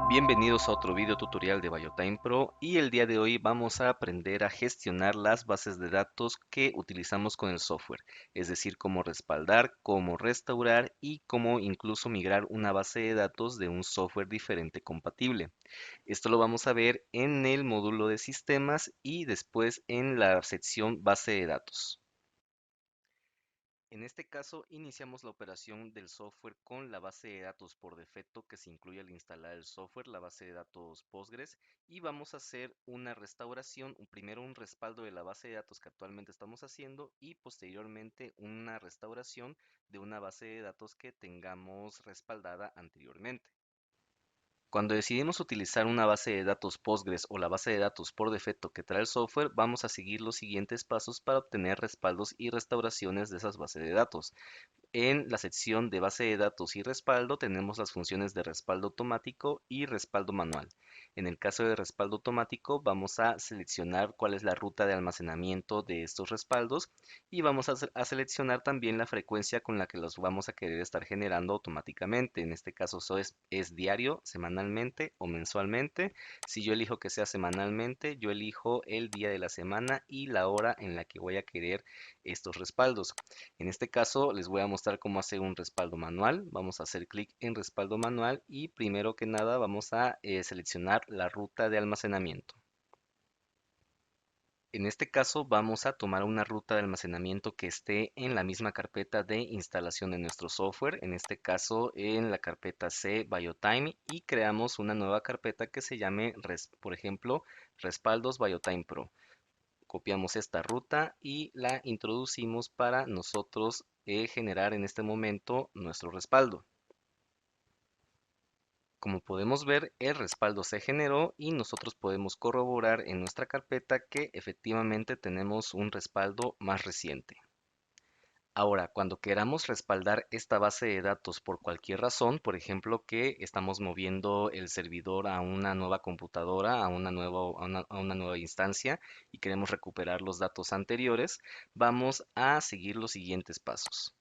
Bienvenidos a otro video tutorial de BioTime Pro y el día de hoy vamos a aprender a gestionar las bases de datos que utilizamos con el software, es decir, cómo respaldar, cómo restaurar y cómo incluso migrar una base de datos de un software diferente compatible. Esto lo vamos a ver en el módulo de sistemas y después en la sección base de datos. En este caso, iniciamos la operación del software con la base de datos por defecto que se incluye al instalar el software, la base de datos Postgres, y vamos a hacer una restauración, primero un respaldo de la base de datos que actualmente estamos haciendo y posteriormente una restauración de una base de datos que tengamos respaldada anteriormente. Cuando decidimos utilizar una base de datos Postgres o la base de datos por defecto que trae el software, vamos a seguir los siguientes pasos para obtener respaldos y restauraciones de esas bases de datos. En la sección de base de datos y respaldo tenemos las funciones de respaldo automático y respaldo manual. En el caso de respaldo automático vamos a seleccionar cuál es la ruta de almacenamiento de estos respaldos y vamos a seleccionar también la frecuencia con la que los vamos a querer estar generando automáticamente. En este caso eso es diario, semanalmente o mensualmente. Si yo elijo que sea semanalmente, yo elijo el día de la semana y la hora en la que voy a querer estos respaldos. En este caso les voy a mostrar cómo hacer un respaldo manual. Vamos a hacer clic en respaldo manual y primero que nada vamos a seleccionar la ruta de almacenamiento. En este caso vamos a tomar una ruta de almacenamiento que esté en la misma carpeta de instalación de nuestro software, en este caso en la carpeta C BioTime, y creamos una nueva carpeta que se llame, por ejemplo, respaldos BioTime Pro. Copiamos esta ruta y la introducimos para nosotros generar en este momento nuestro respaldo. Como podemos ver, el respaldo se generó y nosotros podemos corroborar en nuestra carpeta que efectivamente tenemos un respaldo más reciente. Ahora, cuando queramos respaldar esta base de datos por cualquier razón, por ejemplo, que estamos moviendo el servidor a una nueva computadora, a una nueva instancia y queremos recuperar los datos anteriores, vamos a seguir los siguientes pasos.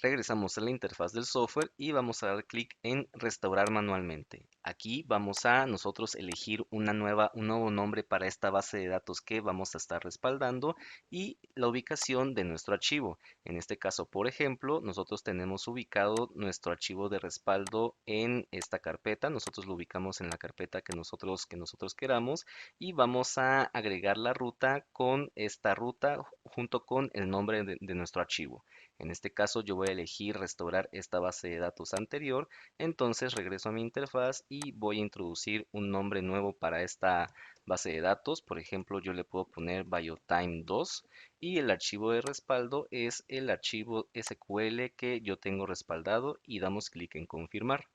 Regresamos a la interfaz del software y vamos a dar clic en restaurar manualmente. Aquí vamos a nosotros elegir un nuevo nombre para esta base de datos que vamos a estar respaldando y la ubicación de nuestro archivo. En este caso, por ejemplo, nosotros tenemos ubicado nuestro archivo de respaldo en esta carpeta. Nosotros lo ubicamos en la carpeta que nosotros queramos y vamos a agregar la ruta con esta ruta junto con el nombre de nuestro archivo. En este caso yo voy a elegir restaurar esta base de datos anterior, entonces regreso a mi interfaz y voy a introducir un nombre nuevo para esta base de datos. Por ejemplo, yo le puedo poner BioTime 2 y el archivo de respaldo es el archivo SQL que yo tengo respaldado y damos clic en confirmar.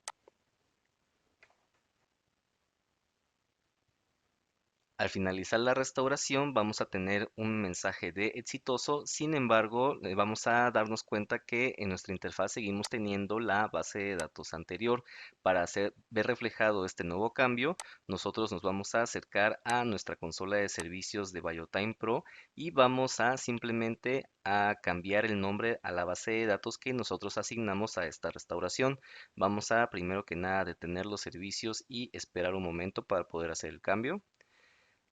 Al finalizar la restauración vamos a tener un mensaje de exitoso, sin embargo, vamos a darnos cuenta que en nuestra interfaz seguimos teniendo la base de datos anterior. Para ver reflejado este nuevo cambio, nosotros nos vamos a acercar a nuestra consola de servicios de BioTime Pro y vamos a simplemente a cambiar el nombre a la base de datos que nosotros asignamos a esta restauración. Vamos a primero que nada detener los servicios y esperar un momento para poder hacer el cambio.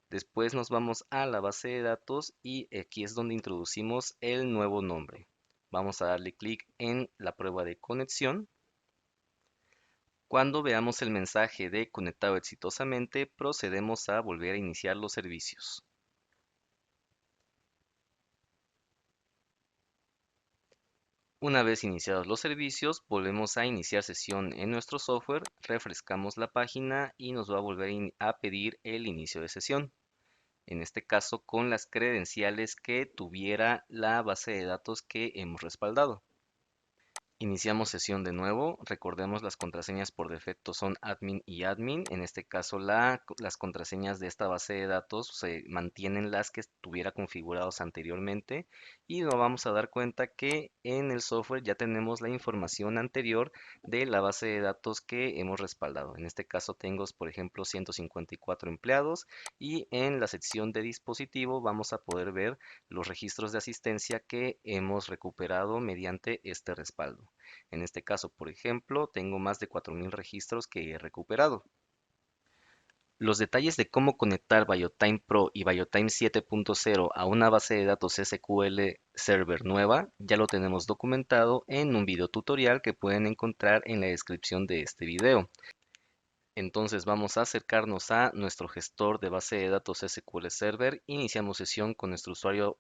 Después nos vamos a la base de datos y aquí es donde introducimos el nuevo nombre. Vamos a darle clic en la prueba de conexión. Cuando veamos el mensaje de conectado exitosamente, procedemos a volver a iniciar los servicios. Una vez iniciados los servicios, volvemos a iniciar sesión en nuestro software, refrescamos la página y nos va a volver a pedir el inicio de sesión. En este caso con las credenciales que tuviera la base de datos que hemos respaldado. Iniciamos sesión de nuevo. Recordemos las contraseñas por defecto son admin y admin. En este caso las contraseñas de esta base de datos se mantienen las que tuviera configurados anteriormente y nos vamos a dar cuenta que en el software ya tenemos la información anterior de la base de datos que hemos respaldado. En este caso tengo, por ejemplo, 154 empleados y en la sección de dispositivo vamos a poder ver los registros de asistencia que hemos recuperado mediante este respaldo. En este caso, por ejemplo, tengo más de 4000 registros que he recuperado. Los detalles de cómo conectar BioTime Pro y BioTime 7.0 a una base de datos SQL Server nueva ya lo tenemos documentado en un video tutorial que pueden encontrar en la descripción de este video. Entonces vamos a acercarnos a nuestro gestor de base de datos SQL Server. Iniciamos sesión con nuestro usuario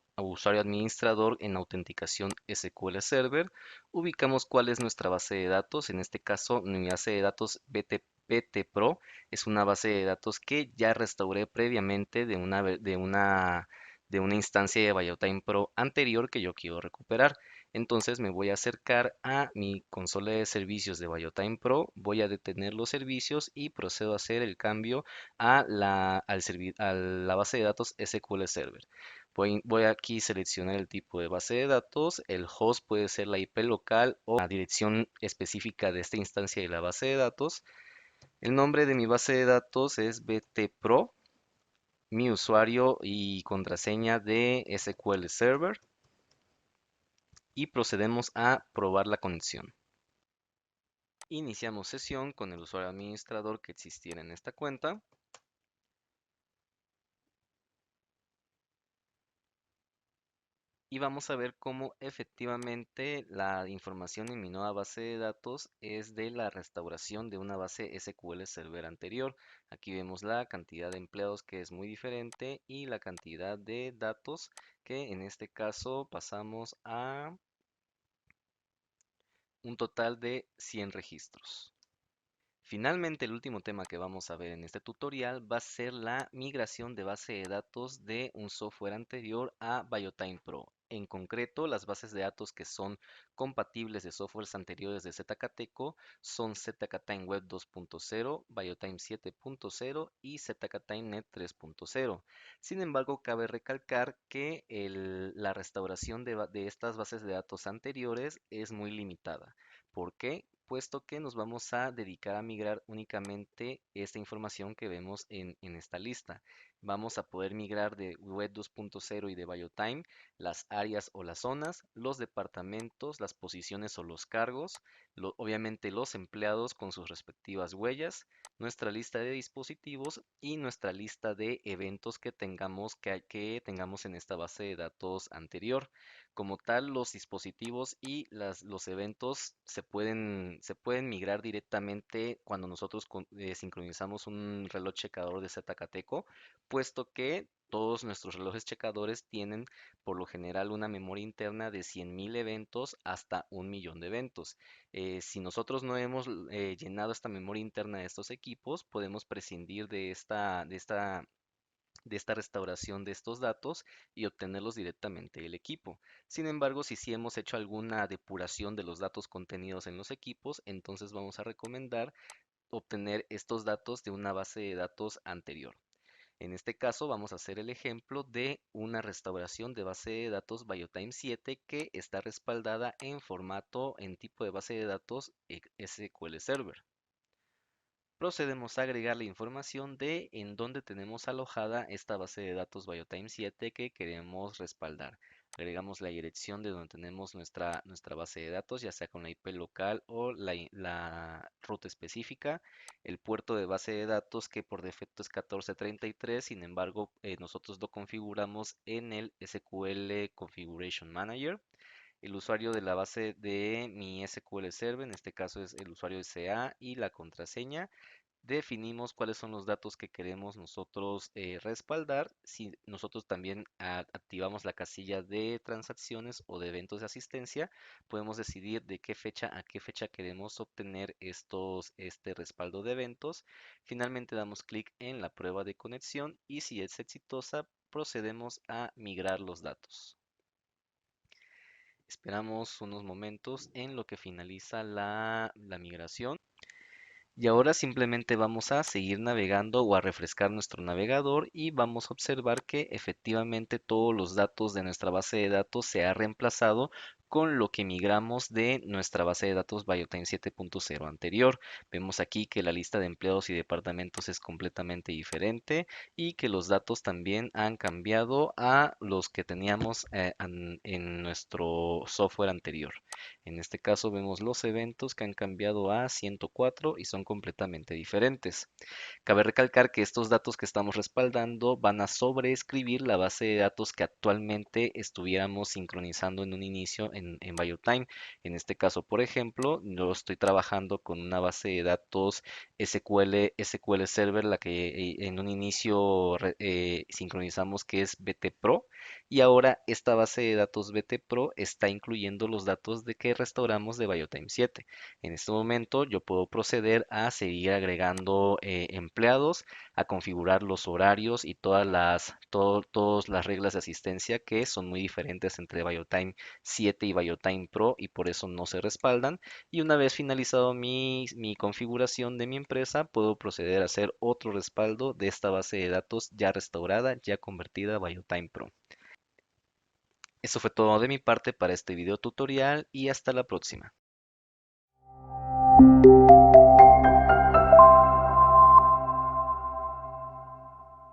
administrador en autenticación SQL Server. Ubicamos cuál es nuestra base de datos. En este caso, mi base de datos BT Pro es una base de datos que ya restauré previamente de una instancia de BioTime Pro anterior que yo quiero recuperar. Entonces me voy a acercar a mi consola de servicios de BioTime Pro, voy a detener los servicios y procedo a hacer el cambio a la base de datos SQL Server. Voy aquí a seleccionar el tipo de base de datos, el host puede ser la IP local o la dirección específica de esta instancia de la base de datos. El nombre de mi base de datos es BT Pro, mi usuario y contraseña de SQL Server y procedemos a probar la conexión. Iniciamos sesión con el usuario administrador que existiera en esta cuenta y vamos a ver cómo efectivamente la información en mi nueva base de datos es de la restauración de una base SQL Server anterior. Aquí vemos la cantidad de empleados que es muy diferente y la cantidad de datos que en este caso pasamos a un total de 100 registros. Finalmente, el último tema que vamos a ver en este tutorial va a ser la migración de base de datos de un software anterior a BioTime Pro. En concreto, las bases de datos que son compatibles de softwares anteriores de ZKTeco son ZKTime Web 2.0, BioTime 7.0 y ZKTimeNet 3.0. Sin embargo, cabe recalcar que la restauración de estas bases de datos anteriores es muy limitada. ¿Por qué? Puesto que nos vamos a dedicar a migrar únicamente esta información que vemos en esta lista. Vamos a poder migrar de Web 2.0 y de BioTime las áreas o las zonas, los departamentos, las posiciones o los cargos, obviamente los empleados con sus respectivas huellas, nuestra lista de dispositivos y nuestra lista de eventos que tengamos en esta base de datos anterior. Como tal, los dispositivos y los eventos se pueden migrar directamente cuando nosotros sincronizamos un reloj checador de Zcateco, puesto que todos nuestros relojes checadores tienen por lo general una memoria interna de 100.000 eventos hasta 1.000.000 de eventos. Si nosotros no hemos llenado esta memoria interna de estos equipos, podemos prescindir de esta restauración de estos datos y obtenerlos directamente del equipo. Sin embargo, si sí hemos hecho alguna depuración de los datos contenidos en los equipos, entonces vamos a recomendar obtener estos datos de una base de datos anterior. En este caso vamos a hacer el ejemplo de una restauración de base de datos BioTime 7 que está respaldada en tipo de base de datos SQL Server. Procedemos a agregar la información de en dónde tenemos alojada esta base de datos BioTime 7 que queremos respaldar. Agregamos la dirección de donde tenemos nuestra base de datos, ya sea con la IP local o la ruta específica. El puerto de base de datos que por defecto es 1433, sin embargo, nosotros lo configuramos en el SQL Configuration Manager. El usuario de la base de mi SQL Server, en este caso es el usuario SA y la contraseña. Definimos cuáles son los datos que queremos nosotros respaldar. Si nosotros también activamos la casilla de transacciones o de eventos de asistencia, podemos decidir de qué fecha a qué fecha queremos obtener este respaldo de eventos. Finalmente damos clic en la prueba de conexión y si es exitosa, procedemos a migrar los datos. Esperamos unos momentos en lo que finaliza la migración. Y ahora simplemente vamos a seguir navegando o a refrescar nuestro navegador y vamos a observar que efectivamente todos los datos de nuestra base de datos se ha reemplazado con lo que migramos de nuestra base de datos Biotime 7.0 anterior. Vemos aquí que la lista de empleados y departamentos es completamente diferente y que los datos también han cambiado a los que teníamos en nuestro software anterior. En este caso vemos los eventos que han cambiado a 104 y son completamente diferentes. Cabe recalcar que estos datos que estamos respaldando van a sobreescribir la base de datos que actualmente estuviéramos sincronizando en un inicio en BioTime. En este caso, por ejemplo, yo estoy trabajando con una base de datos SQL Server, la que en un inicio sincronizamos que es BT Pro, y ahora esta base de datos BT Pro está incluyendo los datos de que restauramos de BioTime 7. En este momento yo puedo proceder a seguir agregando empleados, a configurar los horarios y todas las reglas de asistencia que son muy diferentes entre BioTime 7 y BioTime Pro y por eso no se respaldan. Y una vez finalizado mi configuración de mi empresa, puedo proceder a hacer otro respaldo de esta base de datos ya restaurada, ya convertida a BioTime Pro. Eso fue todo de mi parte para este video tutorial y hasta la próxima.